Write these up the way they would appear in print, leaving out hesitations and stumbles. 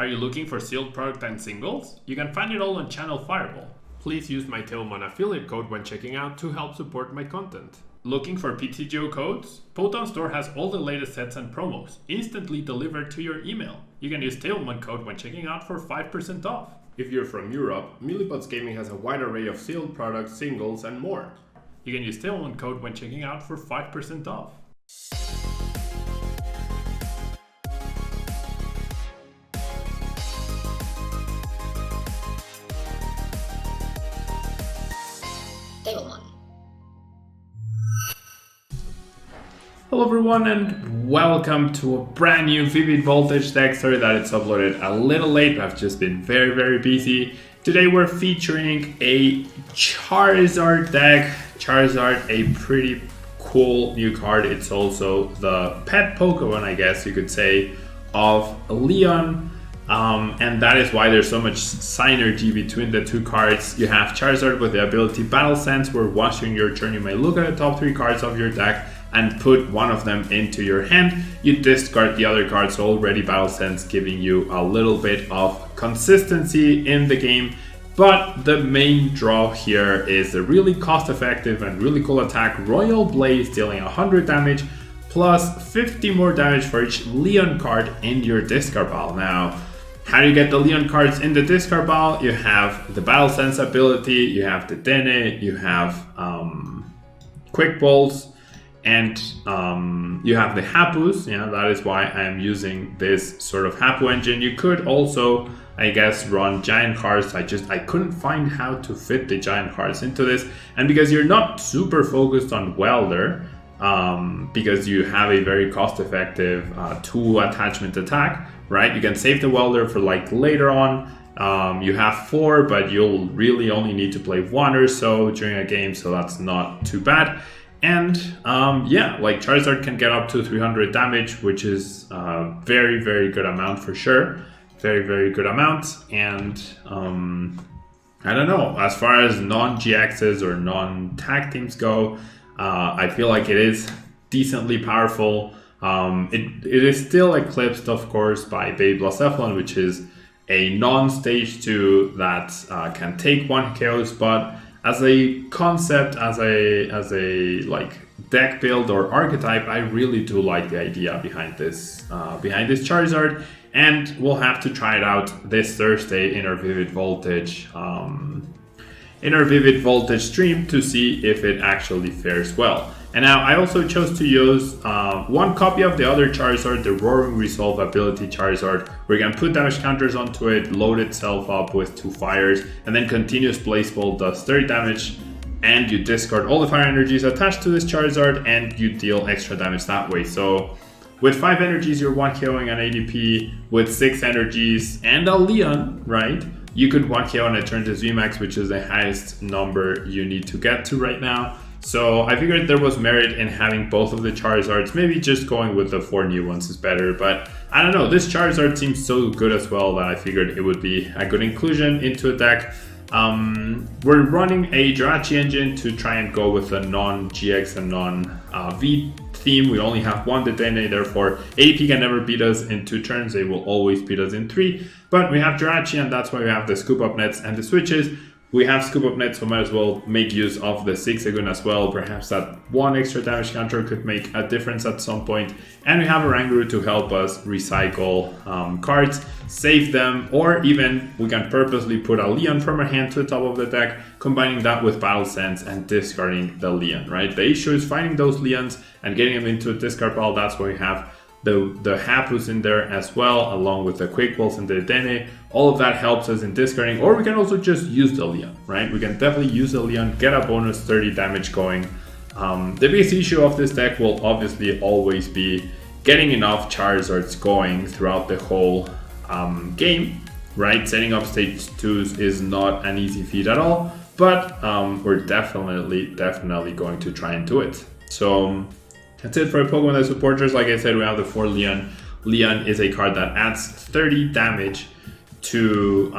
Are you looking for sealed product and singles? You can find it all on Channel Fireball. Please use my Tablemon affiliate code when checking out to help support my content. Looking for PTGO codes? Poton Store has all the latest sets and promos, instantly delivered to your email. You can use Tablemon code when checking out for 5% off. If you're from Europe, Millipots Gaming has a wide array of sealed products, singles, and more. You can use Tablemon code when checking out for 5% off. Tablemon. Hello everyone and welcome to a brand new Vivid Voltage deck. Sorry that it's uploaded a little late, I've just been very busy. Today we're featuring a Charizard deck. Charizard, a pretty cool new card. It's also the pet Pokemon, I guess you could say, of Leon. And that is why there's so much synergy between the two cards. You have Charizard with the ability Battle Sense, where once during your turn you may look at the top 3 cards of your deck and put one of them into your hand. You discard the other cards already Battle Sense, giving you a little bit of consistency in the game. But the main draw here is the really cost-effective and really cool attack Royal Blaze, dealing 100 damage plus 50 more damage for each Leon card in your discard pile. Now, how do you get the Leon cards in the discard pile? You have the Battle Sense ability, you have the Dene, you have Quick Balls, and you have the Hapus. Yeah, that is why I am using this sort of Hapu engine. You could also, I guess, run Giant Hearts. I couldn't find how to fit the Giant Hearts into this. And because you're not super focused on Welder, because you have a very cost-effective 2 attachment attack, right? You can save the Welder for like later on. You have 4, but you'll really only need to play 1 or so during a game, so that's not too bad. And yeah, like Charizard can get up to 300 damage, which is a very good amount for sure. Very good amount. And I don't know, as far as non-GXs or non-tag teams go, I feel like it is decently powerful. It is still eclipsed, of course, by Baby Blacephalon, which is a non-stage 2 that can take 1 KOs, but as a concept, as a like deck build or archetype, I really do like the idea behind this Charizard, and we'll have to try it out this Thursday in our Vivid Voltage stream to see if it actually fares well. And now I also chose to use 1 copy of the other Charizard, the Roaring Resolve ability Charizard, where you can put damage counters onto it, load itself up with 2 fires, and then Continuous Blaze Bolt does 30 damage, and you discard all the fire energies attached to this Charizard, and you deal extra damage that way. So with 5 energies, you're 1KOing an ADP. With 6 energies and a Leon, right? You could 1KO on a turn to VMAX, which is the highest number you need to get to right now. So I figured there was merit in having both of the Charizards. Maybe just going with the 4 new ones is better, but I don't know. This Charizard seems so good as well that I figured it would be a good inclusion into a deck. We're running a Jirachi engine to try and go with a non-GX and non-V theme. We only have 1 Dedenne, therefore ADP can never beat us in 2 turns. They will always beat us in 3. But we have Jirachi, and that's why we have the Scoop Up Nets and the switches. We have Scoop Up Nets, so might as well make use of the Zigzagoon as well. Perhaps that 1 extra damage counter could make a difference at some point. And we have Oranguru to help us recycle cards, save them, or even we can purposely put a Leon from our hand to the top of the deck, combining that with Battle Sense and discarding the Leon, right? The issue is finding those Leons and getting them into a discard pile. That's why we have the Hapus in there as well, along with the Quick Balls and the Dene. All of that helps us in discarding, or we can also just use the Leon, right? We can definitely use the Leon, get a bonus 30 damage going. The biggest issue of this deck will obviously always be getting enough Charizards going throughout the whole game, right? Setting up stage 2s is not an easy feat at all, but we're definitely going to try and do it. So that's it for Pokemon that supporters. Like I said, we have the 4 Leon. Leon is a card that adds 30 damage to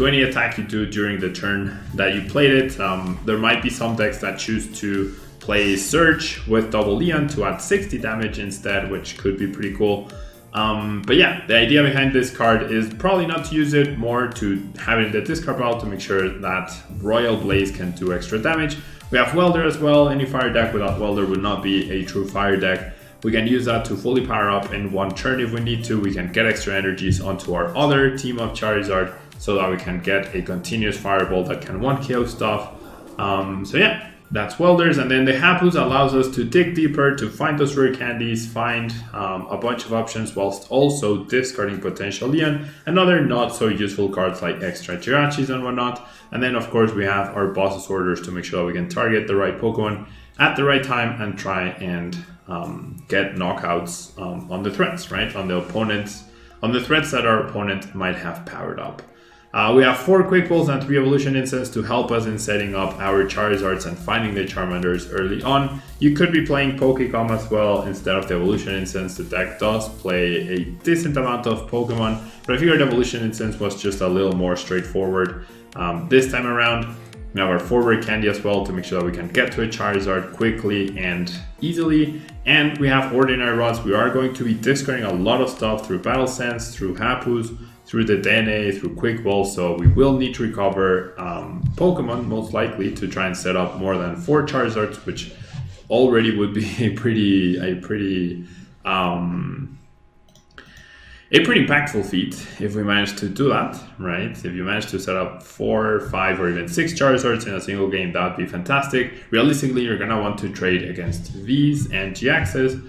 any attack you do during the turn that you played it. There might be some decks that choose to play Surge with double Leon to add 60 damage instead, which could be pretty cool. But yeah, the idea behind this card is probably not to use it, more to have it in the discard pile to make sure that Royal Blaze can do extra damage. We have Welder as well. Any fire deck without Welder would not be a true fire deck. We can use that to fully power up in one turn if we need to. We can get extra energies onto our other team of Charizard so that we can get a continuous fireball that can 1-KO stuff. So yeah, that's Welders. And then the Hapus allows us to dig deeper, to find those rare candies, find a bunch of options whilst also discarding potential Leon and other not so useful cards like extra Jirachis and whatnot. And then of course we have our boss's orders to make sure that we can target the right Pokemon at the right time and try and get knockouts on the threats, right? On the opponents, on the threats that our opponent might have powered up. We have 4 Quick Balls and 3 Evolution Incense to help us in setting up our Charizards and finding the Charmanders early on. You could be playing Pokecom as well instead of the Evolution Incense. The deck does play a decent amount of Pokemon, but I figured Evolution Incense was just a little more straightforward this time around. We have our forward candy as well to make sure that we can get to a Charizard quickly and easily. And we have Ordinary Rods. We are going to be discarding a lot of stuff through Battle Sense, through Hapus, through the DNA, through Quick Ball. So we will need to recover Pokemon most likely to try and set up more than 4 Charizards, which already would be a pretty impactful feat if we manage to do that, right? If you manage to set up 4, 5, or even 6 Charizards in a single game, that would be fantastic. Realistically, you're gonna want to trade against Vs and GXs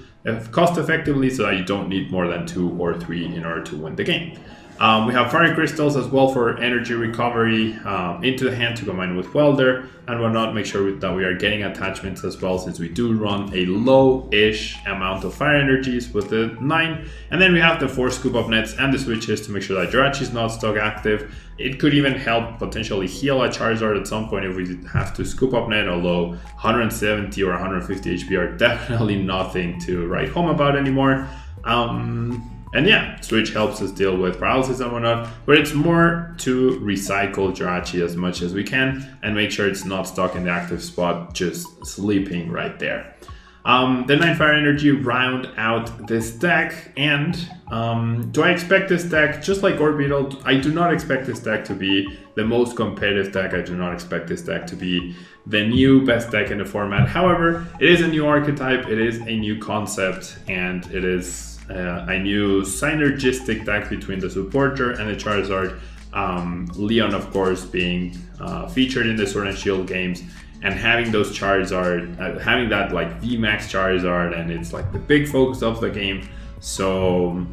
cost effectively so that you don't need more than 2 or 3 in order to win the game. We have Fire Crystals as well for energy recovery into the hand to combine with Welder and whatnot. Make sure that we are getting attachments as well, since we do run a low-ish amount of fire energies with the 9. And then we have the 4 Scoop Up Nets and the switches to make sure that Jirachi is not stuck active. It could even help potentially heal a Charizard at some point if we have to Scoop Up Net, although 170 or 150 HP are definitely nothing to write home about anymore. And yeah, Switch helps us deal with paralysis and whatnot, but it's more to recycle Jirachi as much as we can and make sure it's not stuck in the active spot, just sleeping right there. The 9 Fire Energy round out this deck, and do I expect this deck, just like Orbital, I do not expect this deck to be the most competitive deck. I do not expect this deck to be the new best deck in the format. However, it is a new archetype, it is a new concept, and it is a new synergistic deck between the supporter and the Charizard. Leon, of course, being featured in the Sword and Shield games, and having those Charizard, having that like VMAX Charizard, and it's like the big focus of the game. So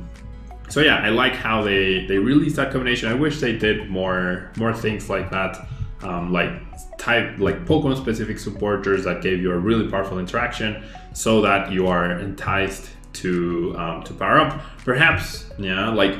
yeah, I like how they released that combination. I wish they did more things like that, like Pokemon specific supporters that gave you a really powerful interaction, so that you are enticed to power up. Perhaps, yeah, like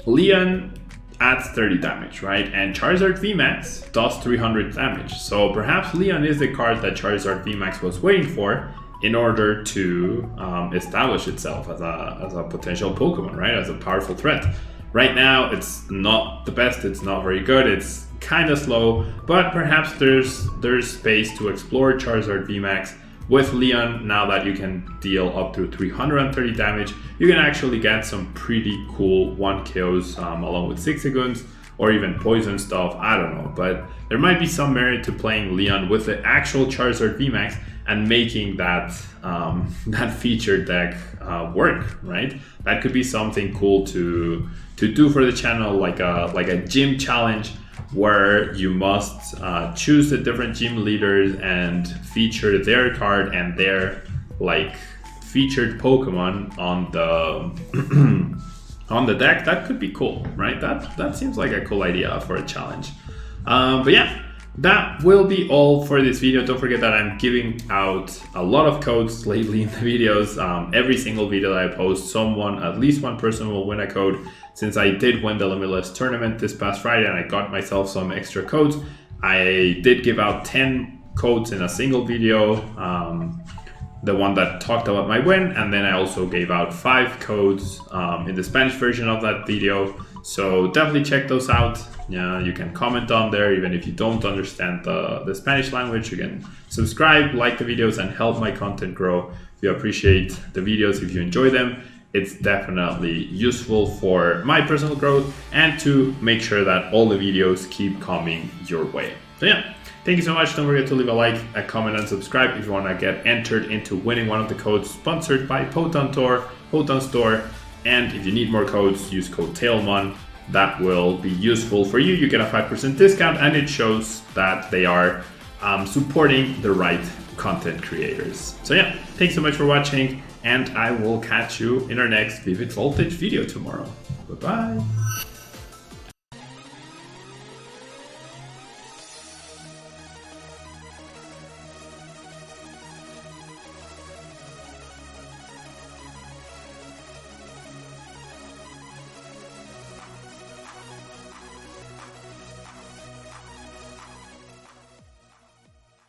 Leon adds 30 damage, right? And Charizard VMAX does 300 damage. So perhaps Leon is the card that Charizard VMAX was waiting for in order to establish itself as a potential Pokemon, right? As a powerful threat. Right now, it's not the best, it's not very good, it's kind of slow, but perhaps there's space to explore Charizard VMAX with Leon. Now that you can deal up to 330 damage, you can actually get some pretty cool 1-KOs along with Zigzagoons or even poison stuff, I don't know. But there might be some merit to playing Leon with the actual Charizard VMAX and making that that featured deck work, right? That could be something cool to do for the channel, like a gym challenge where you must choose the different gym leaders and feature their card and their like featured Pokemon on the on the deck. That could be cool, right? That seems like a cool idea for a challenge. But yeah, that will be all for this video. Don't forget that I'm giving out a lot of codes lately in the videos. Every single video that I post, at least one person will win a code. Since I did win the Limitless tournament this past Friday and I got myself some extra codes, I did give out 10 codes in a single video, the one that talked about my win, and then I also gave out 5 codes in the Spanish version of that video. So definitely check those out. Yeah, you can comment on there even if you don't understand the Spanish language. You can subscribe, like the videos, and help my content grow. If you appreciate the videos, if you enjoy them, it's definitely useful for my personal growth and to make sure that all the videos keep coming your way. So yeah, thank you so much. Don't forget to leave a like, a comment, and subscribe if you want to get entered into winning one of the codes sponsored by Poton Store. And if you need more codes, use code Tablemon. That will be useful for you. You get a 5% discount, and it shows that they are supporting the right content creators. So yeah, thanks so much for watching, and I will catch you in our next Vivid Voltage video tomorrow. Bye-bye.